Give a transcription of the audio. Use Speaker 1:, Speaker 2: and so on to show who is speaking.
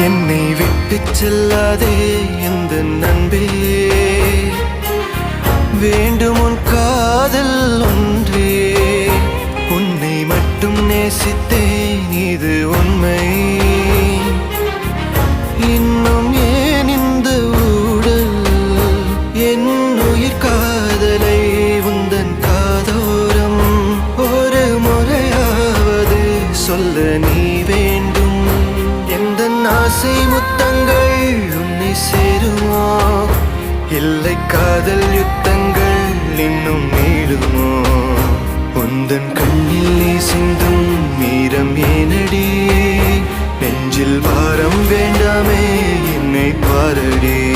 Speaker 1: என்னை விட்டு செல்லாதே எந்த நண்பே, வேண்டும் உன் காதல் ஒன்றே. உன்னை மட்டும் நேசித்தேன் இது உண்மை. இன்னும் ஏன் இந்த ஊடல் என் உயிர் காதலை உந்தன் காதோரம் ஒரு முறையாவது சொல்ல நீ வேண்டும். எந்த ஆசை முத்தங்கள் உன்னை சேருமோ, இல்லை காதல் யுத்தங்கள் இன்னும் நீளுமோ. உந்தன் கண்ணில் நீ சிந்தும் மீரம் ஏனடி, நெஞ்சில் பாரம் வேண்டாமே என்னை பாரடி.